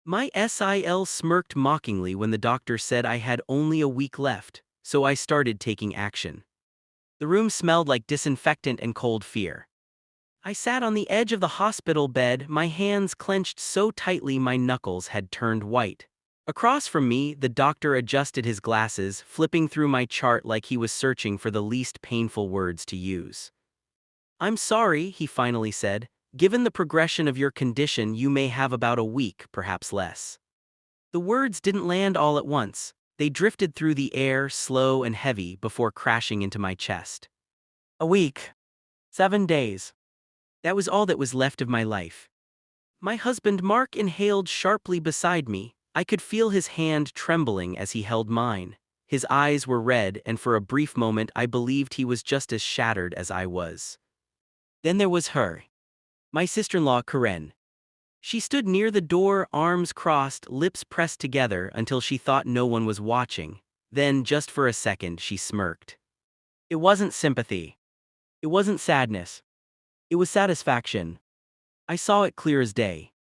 My SIL smirked mockingly when the doctor said I had only a week left, so I started taking action. The room smelled like disinfectant and cold fear. I sat on the edge of the hospital bed, my hands clenched so tightly my knuckles had turned white. Across from me, the doctor adjusted his glasses, flipping through my chart like he was searching for the least painful words to use. "I'm sorry," he finally said. "Given the progression of your condition, you may have about a week, perhaps less." The words didn't land all at once. They drifted through the air, slow and heavy, before crashing into my chest. A week. 7 days. That was all that was left of my life. My husband Mark inhaled sharply beside me. I could feel his hand trembling as he held mine. His eyes were red, and for a brief moment I believed he was just as shattered as I was. Then there was her. My sister-in-law, Karen. She stood near the door, arms crossed, lips pressed together until she thought no one was watching. Then, just for a second, she smirked. It wasn't sympathy. It wasn't sadness. It was satisfaction. I saw it clear as day.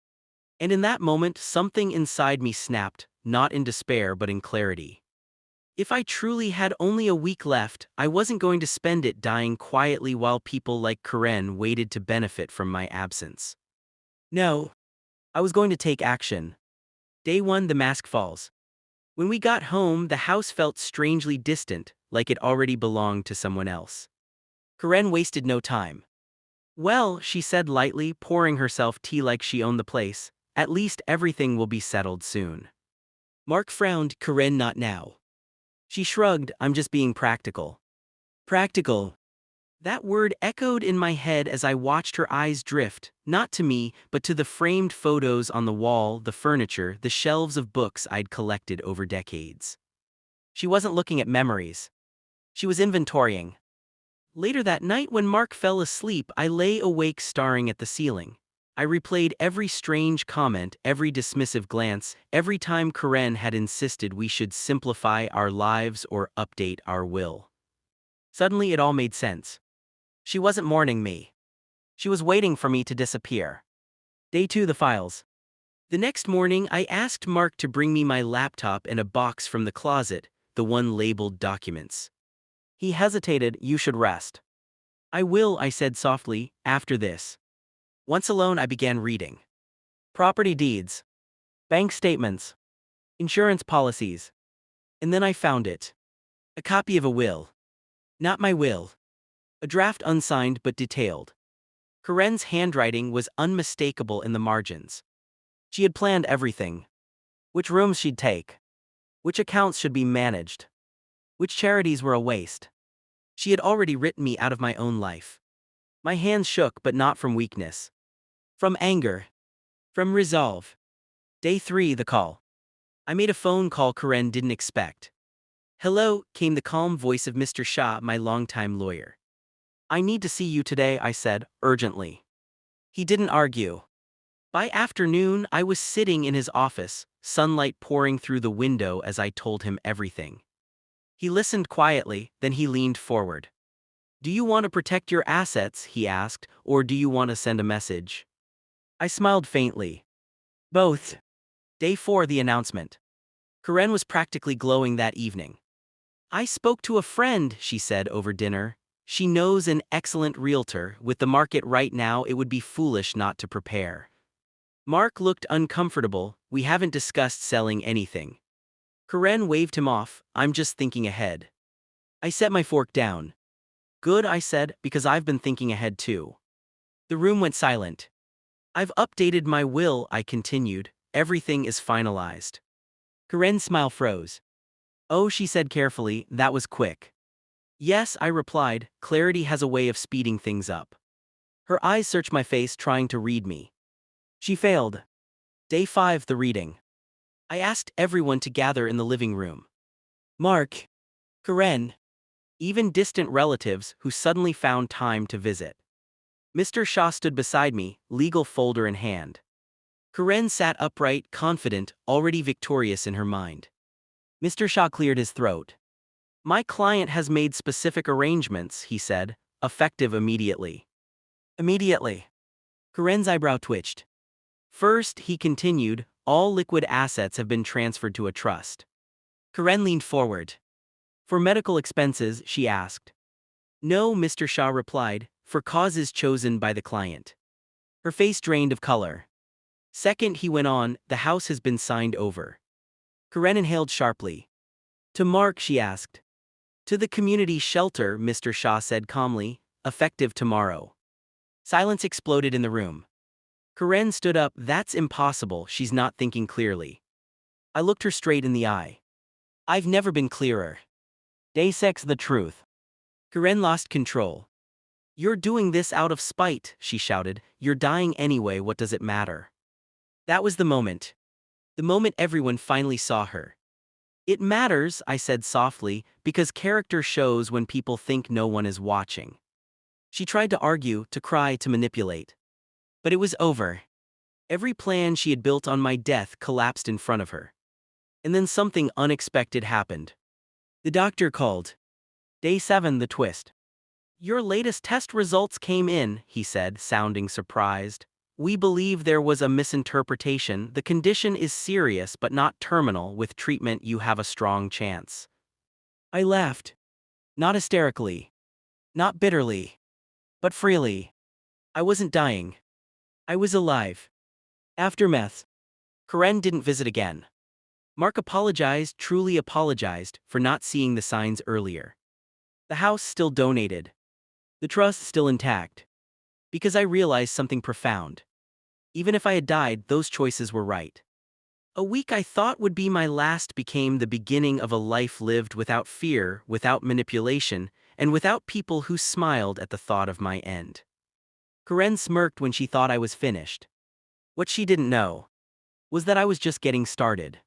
And in that moment, something inside me snapped, not in despair but in clarity. If I truly had only a week left, I wasn't going to spend it dying quietly while people like Karen waited to benefit from my absence. No. I was going to take action. Day 1, the mask falls. When we got home, the house felt strangely distant, like it already belonged to someone else. Karen wasted no time. "Well," she said lightly, pouring herself tea like she owned the place, "at least everything will be settled soon." Mark frowned. "Karen, not now." She shrugged. "I'm just being practical." Practical. That word echoed in my head as I watched her eyes drift, not to me, but to the framed photos on the wall, the furniture, the shelves of books I'd collected over decades. She wasn't looking at memories. She was inventorying. Later that night, when Mark fell asleep, I lay awake staring at the ceiling. I replayed every strange comment, every dismissive glance, every time Karen had insisted we should simplify our lives or update our will. Suddenly it all made sense. She wasn't mourning me. She was waiting for me to disappear. Day 2, the files. The next morning, I asked Mark to bring me my laptop and a box from the closet, the one labeled documents. He hesitated. "You should rest." "I will," I said softly, "after this." Once alone, I began reading. Property deeds. Bank statements. Insurance policies. And then I found it. A copy of a will. Not my will. A draft, unsigned but detailed. Karen's handwriting was unmistakable in the margins. She had planned everything. Which rooms she'd take. Which accounts should be managed. Which charities were a waste. She had already written me out of my own life. My hands shook, but not from weakness. From anger. From resolve. Day 3, the call. I made a phone call Karen didn't expect. "Hello," came the calm voice of Mr. Shah, my longtime lawyer. "I need to see you today," I said, urgently. He didn't argue. By afternoon, I was sitting in his office, sunlight pouring through the window as I told him everything. He listened quietly, then he leaned forward. "Do you want to protect your assets," he asked, "or do you want to send a message?" I smiled faintly. "Both." Day 4, the announcement. Karen was practically glowing that evening. "I spoke to a friend," she said over dinner. "She knows an excellent realtor. With the market right now, it would be foolish not to prepare." Mark looked uncomfortable. "We haven't discussed selling anything." Karen waved him off. "I'm just thinking ahead." I set my fork down. "Good," I said, "because I've been thinking ahead too." The room went silent. "I've updated my will," I continued. "Everything is finalized." Karen's smile froze. "Oh," she said carefully, "that was quick." "Yes," I replied, "clarity has a way of speeding things up." Her eyes searched my face, trying to read me. She failed. Day 5, the reading. I asked everyone to gather in the living room. Mark, Karen, even distant relatives who suddenly found time to visit. Mr. Shah stood beside me, legal folder in hand. Karen sat upright, confident, already victorious in her mind. Mr. Shah cleared his throat. "My client has made specific arrangements," he said, "effective immediately." Immediately. Karen's eyebrow twitched. "First," he continued, All liquid assets have been transferred to a trust. Karen leaned forward. For medical expenses, she asked. No, Mr. Shah replied, for causes chosen by the client. Her face drained of color. Second, he went on, the house has been signed over. Karen inhaled sharply. To Mark, she asked. To the community shelter, Mr. Shah said calmly, effective tomorrow. Silence exploded in the room. Karen stood up. That's impossible, she's not thinking clearly. I looked her straight in the eye. I've never been clearer. Day 6, the truth. Karen lost control. You're doing this out of spite, she shouted. You're dying anyway, what does it matter? That was the moment. The moment everyone finally saw her. It matters, I said softly, because character shows when people think no one is watching. She tried to argue, to cry, to manipulate. But it was over. Every plan she had built on my death collapsed in front of her. And then something unexpected happened. The doctor called. Day 7, the twist. Your latest test results came in, he said, sounding surprised. We believe there was a misinterpretation. The condition is serious but not terminal. With treatment you have a strong chance. I laughed. Not hysterically. Not bitterly. But freely. I wasn't dying. I was alive. Aftermath. Karen didn't visit again. Mark apologized, truly apologized, for not seeing the signs earlier. The house still donated. The trust still intact. Because I realized something profound. Even if I had died, those choices were right. A week I thought would be my last became the beginning of a life lived without fear, without manipulation, and without people who smiled at the thought of my end. Karen smirked when she thought I was finished. What she didn't know was that I was just getting started.